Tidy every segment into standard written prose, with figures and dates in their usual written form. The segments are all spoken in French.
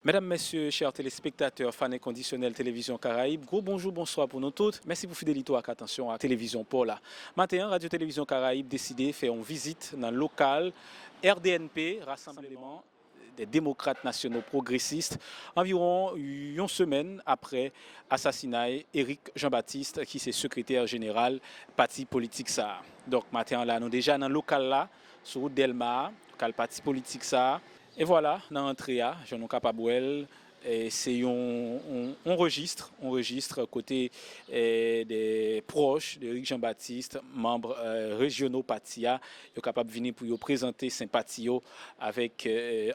Mesdames, Messieurs, chers téléspectateurs, fans inconditionnels Télévision Caraïbe, gros bonjour, bonsoir pour nous toutes. Merci pour fidélité et attention à Télévision Paula. Matin, Radio-Télévision Caraïbe décidé de faire une visite dans le local RDNP, Rassemblement des démocrates nationaux progressistes, environ une semaine après l'assassinat Éric Jean-Baptiste, qui est secrétaire général parti politique ça. Donc, matin, là, nous déjà dans le local là, sur route Delma, local parti politique ça. Et voilà, dans l'entrée, je suis capable c'est on registre côté des proches d'Éric Jean-Baptiste, membres régionaux Patia, sont capable de venir pour présenter sympathie avec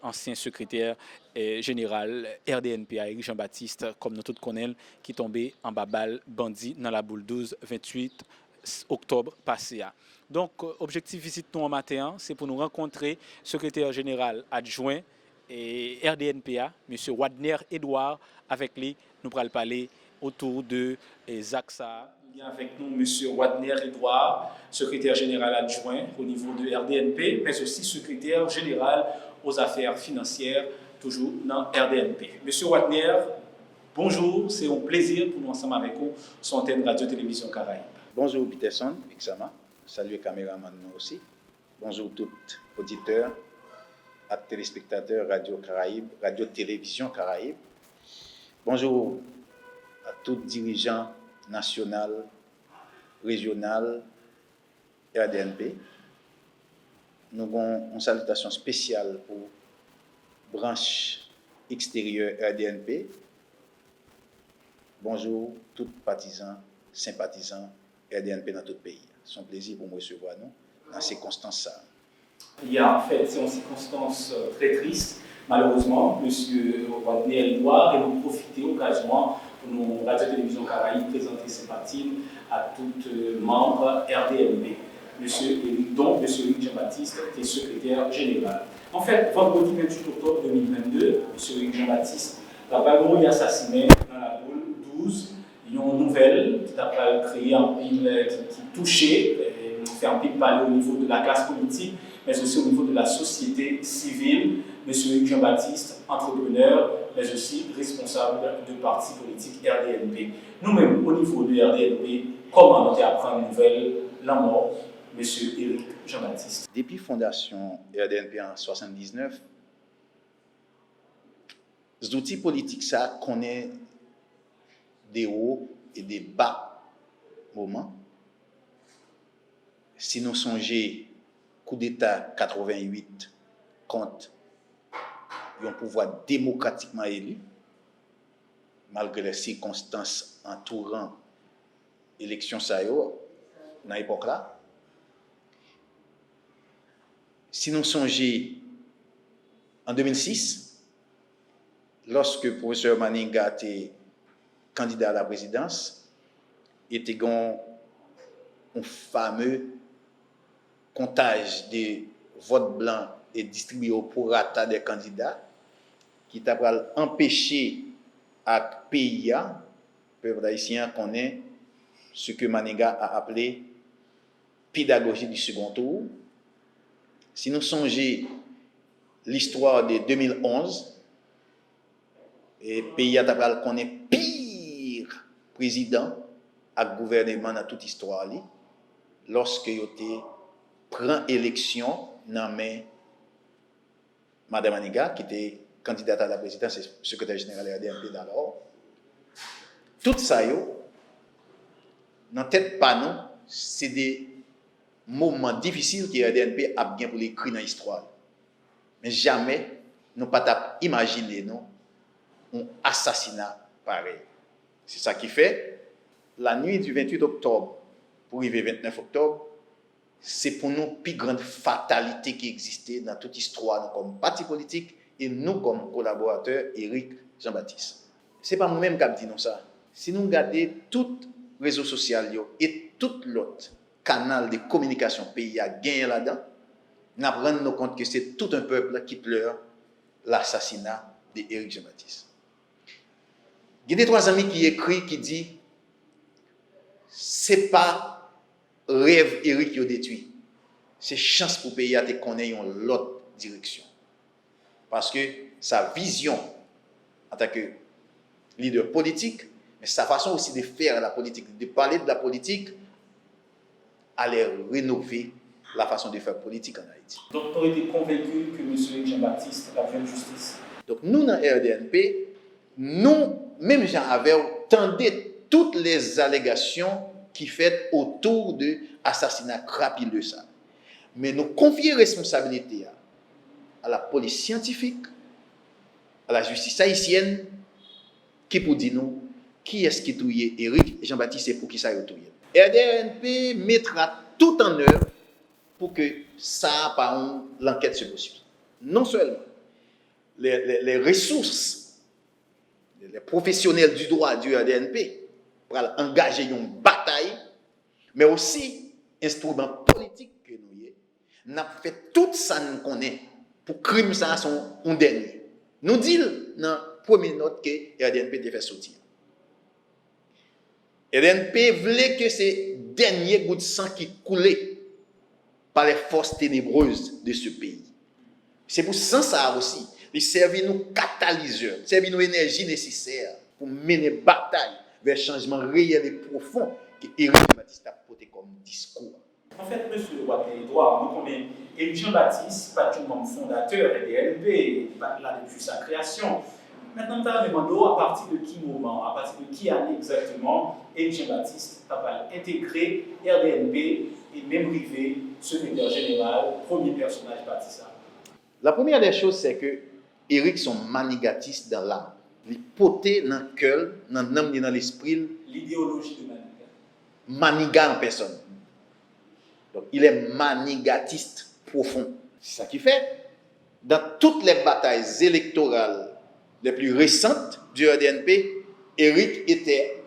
ancien secrétaire général RDNP Éric Jean-Baptiste, comme nous tous connaissons, qui est tombé en babal bandit dans la boule 12 28 octobre passé. Donc, objectif visite nous en matin, c'est pour nous rencontrer secrétaire général adjoint et RDNPA, M. Wadner Edouard, avec lui, nous allons parler autour de ZACSA. Il y a avec nous M. Wadner Edouard, secrétaire général adjoint au niveau de RDNP, mais aussi secrétaire général aux affaires financières, toujours dans RDNP. M. Wadner, bonjour, c'est un plaisir pour nous ensemble avec vous sur antenne Radio-Télévision Caraïbe. Bonjour Peterson, Bixama. Salut caméraman aussi. Bonjour tous auditeurs et téléspectateurs Radio Caraïbe, Radio-Télévision Caraïbe. Bonjour à tous dirigeants nationaux, régionaux, RDNP. Nous avons une salutation spéciale pour branche extérieure RDNP. Bonjour tous partisans, sympathisants RDNP dans tout le pays. C'est un plaisir pour moi de recevoir nous dans ces circonstances. Il y a en fait, c'est une circonstance très triste. Malheureusement, M. Wadner Edouard, et nous profiter occasionnement pour nous Radio-Télévision Caraïbe présenter sympathie à tous membres RDNP. Donc, M. Éric Jean-Baptiste est secrétaire général. En fait, vendredi 28 octobre 2022, M. Éric Jean-Baptiste a été assassiné dans la boule 12. Il y a une nouvelle qui a créé un pile qui touchait, fait un pile parler au niveau de la classe politique, mais aussi au niveau de la société civile. M. Éric Jean-Baptiste, entrepreneur, mais aussi responsable de parti politique RDNP. Nous-mêmes, au niveau de RDNP, comment on a appris une nouvelle, la mort, M. Éric Jean-Baptiste? Depuis la fondation RDNP en 1979, les outils politiques ça connaît des hauts et des bas moments. Si nous songeons coup d'État 88 contre un pouvoir démocratiquement élu, malgré les circonstances entourant l'élection dans l'époque là. Si nous songeons en 2006, lorsque le professeur Maninga était candidat à la présidence, était un fameux comptage de votes blancs et distribué au prorata des candidats qui t'a empêché à pays, peuple haïtien, connaît ce que Maninga a appelé pédagogie du second tour. Si nous songeons l'histoire de 2011, et pays a connaît pire président et gouvernement dans toute histoire lorsque il prend élection dans Madame Maninga qui était candidate à la présidence et secrétaire général de RDNP d'alors. Tout ça dans tête pas nous, c'est des moments difficiles que RDNP a bien pour l'écrire dans l'histoire. Mais jamais nous pas imaginer un assassinat pareil. C'est ça qui fait la nuit du 28 octobre pour arriver 29 octobre, c'est pour nous la plus grande fatalité qui existait dans toute histoire, nous comme parti politique et nous comme collaborateurs Éric Jean-Baptiste. Ce n'est pas nous-mêmes qui disons ça. Si nous regardons tous les réseaux sociaux et tout l'autre canal de communication pays a gagné là-dedans, nous rendons compte que c'est tout un peuple qui pleure l'assassinat d'Éric Jean-Baptiste. Il y a des trois amis qui écrivent, qui disent c'est pas rêve Éric qui a détruit. C'est chance pour le pays à te connaître une autre direction. Parce que sa vision en tant que leader politique, mais sa façon aussi de faire la politique, de parler de la politique, allait rénover la façon de faire politique en Haïti. Donc, tu as été convaincu que M. Jean-Baptiste a fait justice? Donc, nous, dans RDNP, nous, même Jean Aver, tendait toutes les allégations qui fait autour de l'assassinat crapuleux de ça. Mais nous confions responsabilité à la police scientifique, à la justice haïtienne, qui pour dire nous, qui est-ce qui touille Éric Jean-Baptiste et pour qui ça a touillé. RDNP mettra tout en œuvre pour que ça, par l'enquête se poursuive. Non seulement les ressources, les professionnels du droit du RDNP pour engager une bataille, mais aussi instrument politique que nous avons fait tout ça nous connaît pour crime ça son un dernier. Nous disons dans la première note que RDNP devait sortir. RDNP voulait que ces derniers gouttes de sang qui coulaient par les forces ténébreuses de ce pays. C'est pour ça aussi, il servir nous catalyseur, servir nous énergie nécessaire pour mener bataille vers changement réel et profond que Éric Jean-Baptiste a porté comme discours. En fait, M. Ouattara, nous connaissons Éric Jean-Baptiste, pas du membre fondateur et DLP, là depuis sa création. Maintenant, tu as demandé à partir de qui moment, à partir de qui année exactement, Éric Jean-Baptiste a intégré RDNP et même rivé secrétaire général, premier personnage bâtissant. La première des choses, c'est que Éric sont manigatiste dans l'âme. Il poté dans le cœur, dans l'âme et dans l'esprit. L'idéologie de Manigat. Manigat en personne. Donc, il est manigatiste profond. C'est ça qui fait, dans toutes les batailles électorales les plus récentes du RDNP, Éric était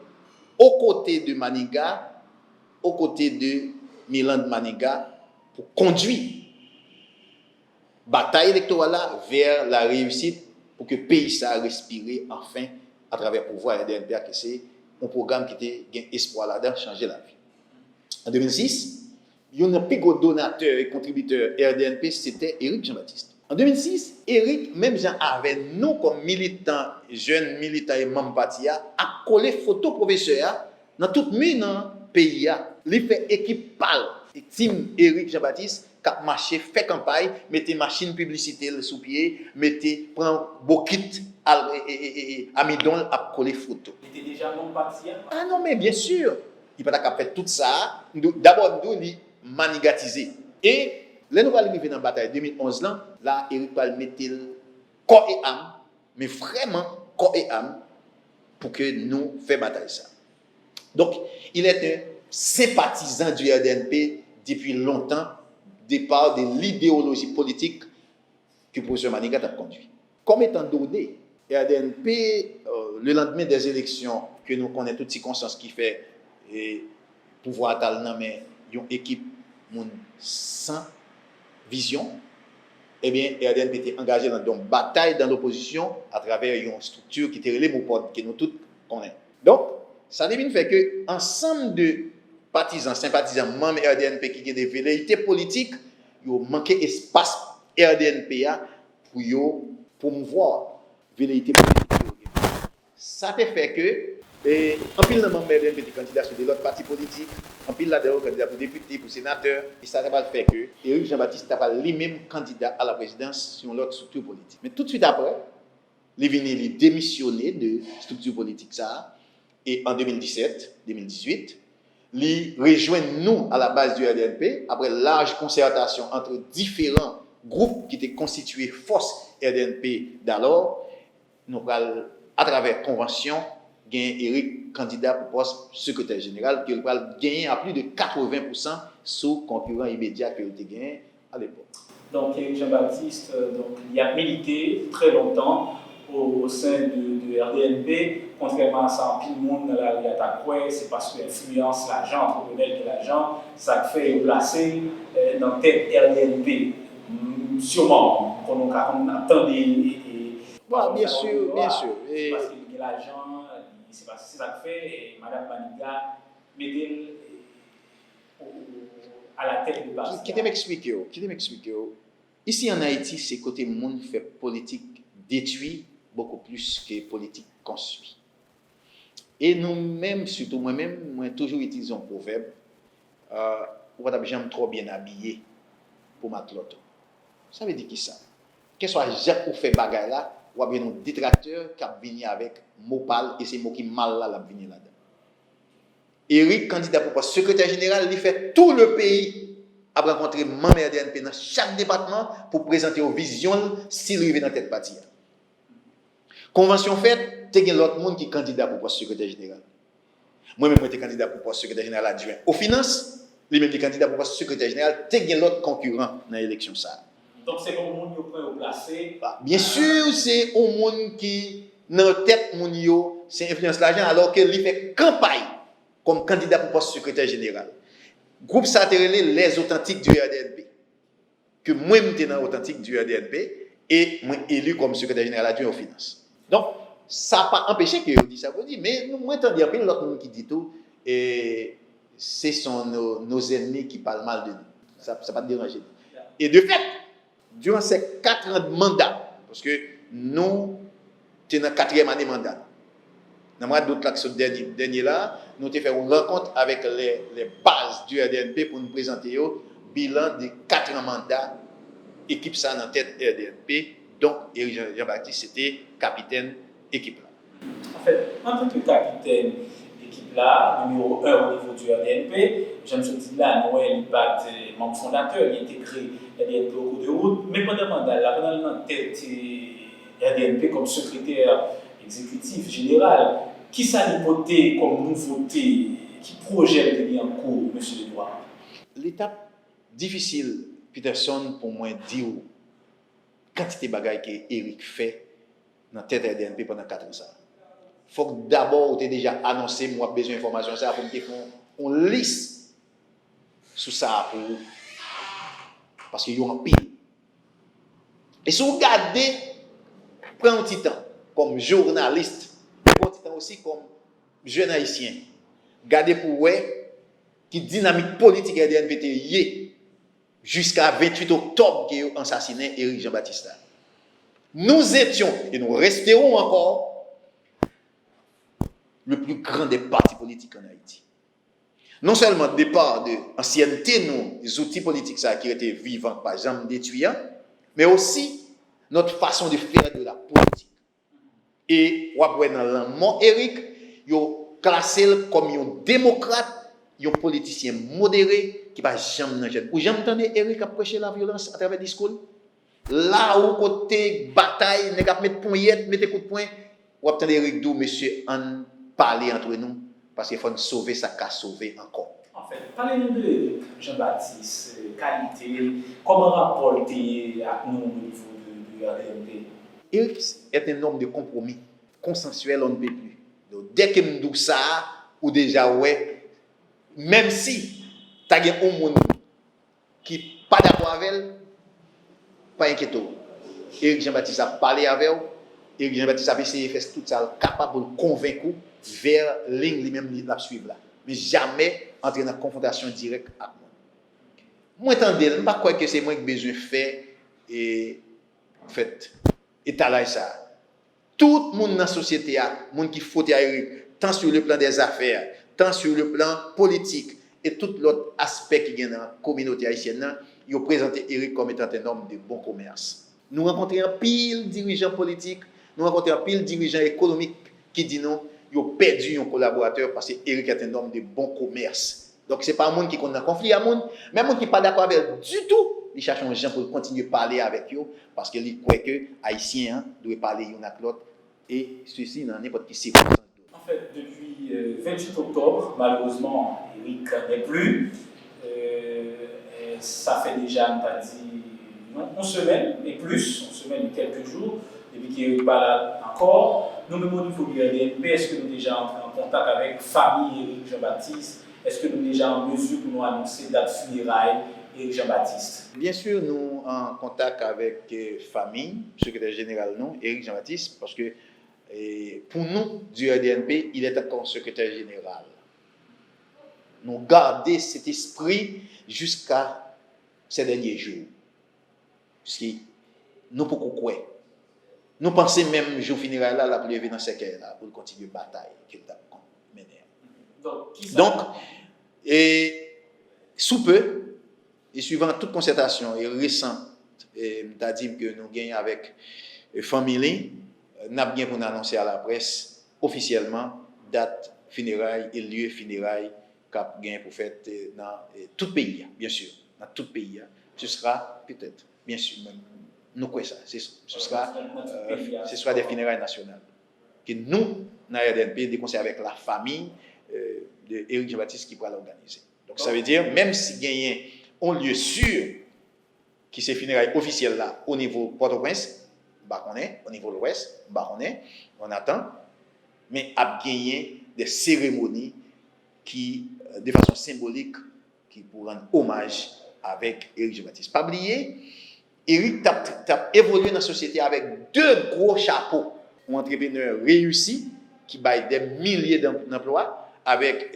aux côtés de Manigat, aux côtés de Milan de Manigat, pour conduire bataille électorale là vers la réussite pour que le pays ça respire enfin à travers le pouvoir RDNP, que c'est un programme qui était gain espoir là-dedans, changer la vie. En 2006, il y a un plus gros donateur et contributeur RDNP, c'était Éric Jean-Baptiste. En 2006, Éric, même Jean avait nous comme militants, jeunes militants et membres parti, a collé photo professeur dans toute mine dans le pays. Il fait équipe pâle. Et team Éric Jean-Baptiste qui a marché, fait campagne, mettez machine publicité sous pied, mettez, prend bokit amidon à coller photo. Il était déjà membre parti? Ah non, mais bien sûr. Il n'a pas fait tout ça. D'abord, nous, il manigatisé. Et là, nous allons arriver dans la bataille 2011, là, Éric va mettre corps et âme, mais vraiment corps et âme, pour que nous fassions bataille ça. Donc, il est un sympathisant du RDNP depuis longtemps, départ de l'idéologie politique que le professeur Manigat a conduit. Comme étant donné, RDNP, le lendemain des élections, que nous connaissons toutes les circonstances qui fait pouvoir talent, mais une équipe sans vision, eh bien, RDNP était engagé dans une bataille dans l'opposition à travers une structure qui était relée Mopod, que nous tous connaissons. Donc, ça devine fait que ensemble de partisans, sympathisants, membres RDNP qui ont des velléités politiques, ils ont manqué espace RDNP pour promouvoir velléités politiques. Ça te fait que en pile de membres RDNP étaient candidats sur d'autres partis politiques, en pile là-dedans candidats pour députés, pour sénateurs, et ça va faire que Éric Jean-Baptiste n'a pas lui-même candidat à la présidence sur l'autre structure politique. Mais tout de suite après, il est venu démissionner de structure politique ça. Et en 2017-2018, il rejoint nous à la base du RDNP, après large concertation entre différents groupes qui étaient constitués force RDNP d'alors. Nous allons, à travers convention, gagner Éric candidat pour poste secrétaire général, qui va gagner à plus de 80% sous concurrent immédiat qu'il a gagné à l'époque. Donc Éric Jean-Baptiste, il a milité très longtemps au sein de RDNP, contrairement à ça, tout le monde dans la rue à c'est parce que l'influence, l'agent, entrepreneur de l'agent, ça fait placer dans tête RDNP. Sûrement, qu'on attend des. Bon, bien sûr, bien sûr. Parce que l'agent, c'est ça que fait, et Mme Manigat met à la tête de base. Qui m'explique. Ici en Haïti, c'est côté monde fait politique détruit beaucoup plus que politique qu'on suit. Et nous-mêmes, surtout moi-même, moi toujours utilisé un proverbe, j'aime trop bien habillé pour ma clotte. Ça veut dire qui ça? Quel soit Jacques ou fait bagay là, ou bien un détracteur qui a venu avec mot pâle et c'est mot qui mal là, la venu là-dedans. Eric, candidat pour poste secrétaire général, il fait tout le pays à rencontrer membre RDNP dans chaque département pour présenter aux visions s'il arrive dans tête partie. Convention faite, tu as l'autre monde qui est candidat pour poste secrétaire général. Moi-même, je suis candidat pour poste secrétaire général adjoint aux finances, lui-même est candidat pour poste secrétaire général, tu as l'autre concurrent dans l'élection ça. Donc c'est comme monde qui peut placer. Bien sûr, c'est au monde qui dans tête mon yo, c'est influence l'argent alors que lui fait campagne comme candidat pour poste secrétaire général. Groupe ça les authentiques du RDNP. Que moi je suis dans authentique du RDNP et moi élu comme secrétaire général adjoint aux finances. Donc ça n'a pas empêché que je dis ça, mais nous moi entendons bien l'autre monde qui dit tout et ce sont nos ennemis qui parlent mal de nous. Ça va pas te déranger. Et de fait, durant ces 4 ans de mandat, parce que nous sommes dans la 4e année de mandat, dans le d'autres actions dernier là, nous avons fait une rencontre avec les bases du RDNP pour nous présenter le bilan de 4 ans de mandat, équipe ça dans tête RDNP, donc Éric Jean-Baptiste c'était capitaine équipe là. En fait, en tant que capitaine équipe là, numéro 1 au niveau du RDNP, je me suis dit là, Noël Bat, membre fondateur, il a été créé RDNP au cours de route, mais pendant le mandat, là, pendant la tête RDNP comme secrétaire exécutif général, qui s'est voté comme nouveauté, qui projette de bien en cours, M. Edouard? L'étape difficile, Peterson, pour moi, dire quantité de bagages que Eric fait dans la tête RDNP pendant 4 ans. Il faut que d'abord, tu aies déjà annoncé, moi, besoin d'informations, ça pour me dire qu'on liste sur ça pour. Parce qu'il y a un pile. Et si vous regardez, prenez un petit temps comme journaliste, prenez un petit temps aussi comme jeune haïtien. Regardez pour vous qui dynamique politique RDNP y jusqu'à 28 octobre qui a assassiné Éric Jean-Baptiste. Nous étions et nous resterons encore le plus grand des partis politiques en Haïti. Non seulement départ de l'ancienneté nous, les outils politiques ça, qui étaient vivants, par exemple détruits, mais aussi notre façon de faire de la politique. Et après dans l'amont Éric, il a classé comme un démocrate, un politicien modéré qui va jamais dans jeune. Ou jamais entendu Éric a prêché la violence à travers le discours. Là où côté bataille, n'est pas mettre poignette, mettre coup de poing, ou attendre Éric Dou, monsieur, en parler entre nous, parce qu'il faut nous sauver ça qu'a sauvé encore. En fait, parlez-nous de Jean-Baptiste, qualité, comment rapporter à nous au niveau du RDNP? Éric est un homme de compromis, consensuel, on ne peut plus. Donc, dès que nous disons ça, ou déjà, ouais, même si tu as un monde qui n'est pas d'accord avec elle, pas inquiétant. Éric Jean-Baptiste a parlé avec elle, Éric Jean-Baptiste a essayé de faire tout ça, capable de le convaincre vers la ligne lui-même de la suivre là. Mais jamais entrer dans une confrontation directe avec moi. Moi, attendez, je ne crois pas que c'est moi qui ai besoin de faire et fait étalage ça. Tout le monde dans la société, le monde qui faut à Éric, tant sur le plan des affaires, tant sur le plan politique et tout l'autre aspect qui est dans la communauté haïtienne, ils ont présenté Éric comme étant un homme de bon commerce. Nous rencontrons un pile dirigeants politiques, nous rencontrons un pile dirigeants économiques qui disent non, ils ont perdu un collaborateur parce que Éric est un homme de bon commerce. Donc ce n'est pas un monde qui est en conflit à monde, mais un monde qui n'est pas d'accord avec eux du tout. Ils cherchent un gens pour continuer à parler avec eux parce qu'ils croient que les Haïtiens doivent parler l'un avec l'autre et ceci dans n'importe quelle circonstance. En fait, depuis 28 octobre, malheureusement, Éric n'est plus. Ça fait déjà, on t'a dit, une semaine et plus, une semaine et quelques jours, depuis qu'il n'est pas là encore. Nous-mêmes au niveau du RDNP, est-ce que nous sommes déjà entrés en contact avec la famille Éric Jean-Baptiste? Est-ce que nous sommes déjà en mesure pour nous annoncer date funérailles Éric Jean-Baptiste? Bien sûr, nous sommes en contact avec la famille, secrétaire général, non, Éric Jean-Baptiste, parce que pour nous, du RDNP, il est encore secrétaire général. Nous gardons cet esprit jusqu'à ces derniers jours. Parce que nous pouvons croire Nous pensons même jour funéraire là pour lever dans cercueil là pour continuer bataille qu'il a mené. Donc et sous peu et suivant toute concertation et récente c'est-à-dire que nous gagnons avec famille n'a bien pour annoncer à la presse officiellement date funérailles et lieu funérailles cap gain pour faire dans tout pays bien sûr dans tout pays ce sera peut-être bien sûr nous quoi ça ce sera des funérailles nationales que nous dans RDNP déconseille avec la famille de Éric Jean-Baptiste qui pourra l'organiser. Donc ça veut dire même si gagne un lieu sûr qui c'est funérailles officielles là au niveau Port-au-Prince, bah on est au niveau de l'Ouest, bah on attend, mais a gagné des cérémonies qui de façon symbolique qui pour rendre hommage avec Éric Jean-Baptiste. Pas oublier, Éric t'a évolué dans la société avec deux gros chapeaux, un entrepreneur réussi qui baille des milliers d'emplois avec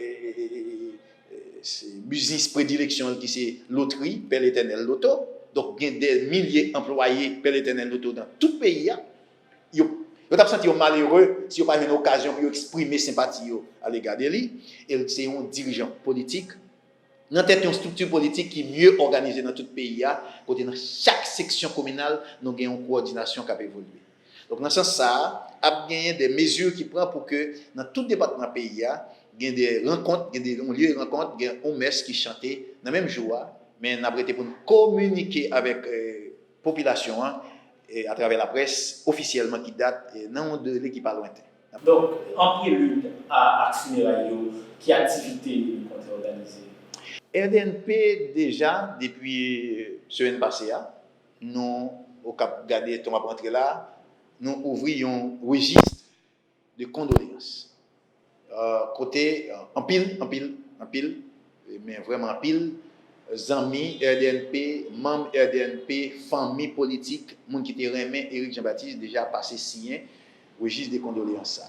business prédilection qui c'est loterie, Père l'Éternel Loto. Donc, il y a des milliers d'employés Père l'Éternel Loto dans tout le pays. Ils ont senti malheureux si ils n'ont pas eu une occasion pour exprimer sympathie à l'égard de lui. Et c'est un dirigeant politique. Dans tête une structure politique qui est mieux organisée dans tout le pays. Côté dans chaque section communale, nous avons une coordination qui a évolué. Donc, dans ce sens, ça a gagné des mesures qui prend pour que dans tout département du pays, il y ait des rencontres, il y ait des lieux de rencontre, il y ait un messe qui chantait dans le même jour. Mais nous avons été pour communiquer avec la population et à travers la presse officiellement qui date non de l'équipe à lointain. Donc, en prélude à funérailles, quelle activité vous comptez organiser? RDNP, déjà, depuis semaine passée, nous, au Cap Gardé, on va rentrer là, nous ouvrions un registre de condoléances. Côté, en pile, mais vraiment en pile, amis RDNP, membres RDNP, famille politique, monde qui était remis Éric Jean-Baptiste déjà passé signé registre de condoléances.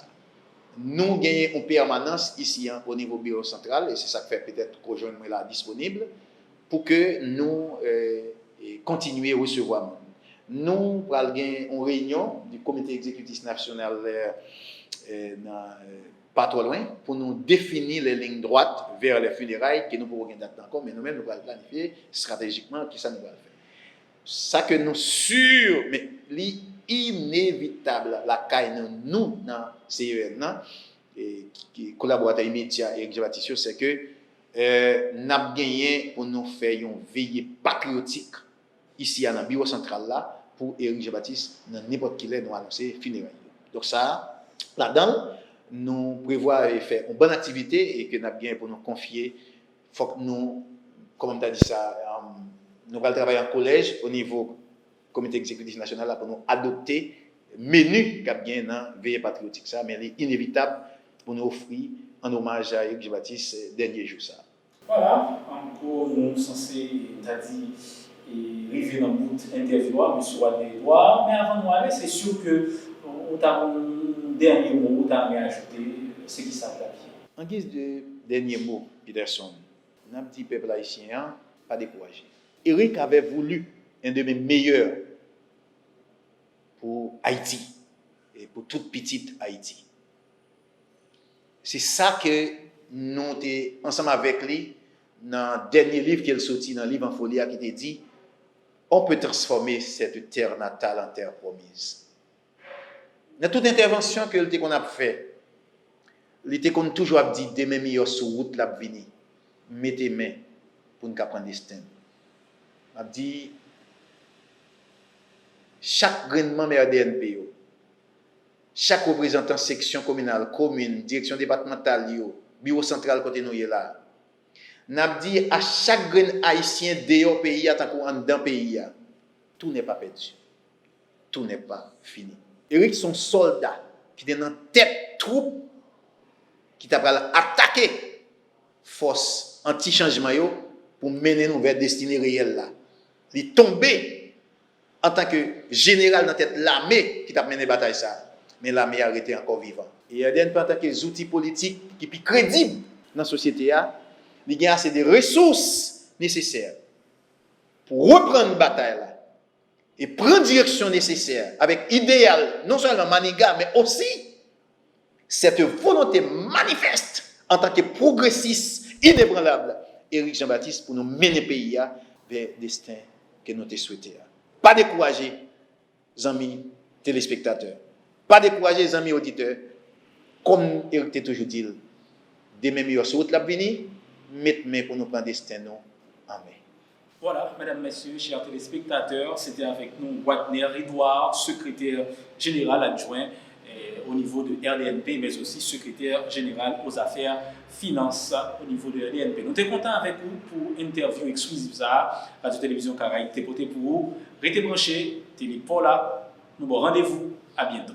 Nous gagnons une permanence ici au niveau bureau central et c'est ça qui fait peut-être qu'aujourd'hui là disponible pour que nous continuions à recevoir. Nous allons gagner une réunion du comité exécutif national pas trop loin pour nous définir les lignes droites vers les funérailles que nous pouvons gagner date encore, mais nous-mêmes nous allons planifier stratégiquement qui ça nous va faire. Ça que nous sûr, mais inévitable la caille nous dans CEN et qui collaborateur immédiat Éric Jean-Baptiste c'est que nous avons gagné pour nous faire une veillée patriotique ici dans le bureau central là pour Éric Jean-Baptiste dans n'importe qui nous annoncer funérailles. Donc ça là-dedans nous prévoyons faire une bonne activité et que nous avons gagné pour nous confier. Il faut que nous, comme on a dit ça, nous allons travailler en collège au niveau comité exécutif national là, pour nous adopter menu qu'a bien dans veille patriotique ça, mais il est inévitable pour nous offrir un hommage à Éric Jean-Baptiste dernier jour ça. Voilà, encore nous censés arriver dans le bout interview M. Wadley Edouard, mais avant de nous aller, c'est sûr que on a un dernier mot, on a ajouté ce qui s'appelle. En guise de dernier mot, Peterson, nous avons dit peuple haïtien, pas découragé. Éric avait voulu un de mes meilleurs pour Haïti et pour toute petite Haïti. C'est ça que nous sommes ensemble avec lui dans le dernier livre qu'il sorti, dans le livre en folie, qui te dit on peut transformer cette terre natale en terre promise. Dans toute intervention que qu'on a fait, il était toujours dit demain meilleur sur route la venir. Mettez main pour nous prendre destin. A dit chaque gouvernement RDNP, chaque représentant section communale, commune, direction départementale, bureau central côté nous là. N'a dit à chaque grain haïtien dehors pays tant qu'on dans pays, tout n'est pas perdu. Tout n'est pas fini. Éric son soldat qui est dans tête troupe qui t'a attaquer force anti-changement pour mener nous vers destinée réelle là. Il est tombé en tant que général dans tête l'armée qui t'a mené bataille ça. Mais l'armée a arrêté encore vivant. Et il y a des en tant que outils politiques qui sont crédibles dans la société il y a assez de ressources nécessaires pour reprendre la bataille là et prendre direction nécessaire avec idéal, non seulement maniga, mais aussi cette volonté manifeste en tant que progressiste inébranlable, Éric Jean-Baptiste, pour nous mener le pays vers le destin que nous te souhaitons. Pas décourager, amis téléspectateurs. Pas décourager, amis auditeurs. Comme Éric t'a toujours dit, demain, meilleur sur route la venir, mettre main pour nous prendre destin nous en main. Voilà, mesdames, messieurs, chers téléspectateurs, c'était avec nous Wagner Edouard, secrétaire général adjoint au niveau de RDNP, mais aussi secrétaire général aux affaires finances au niveau de RDNP. Nous sommes contents avec vous pour interview exclusive ça, Radio-Télévision Caraïbe, pour vous. Restez branchés, Télé Paula. Nous vous rendez-vous. À bientôt.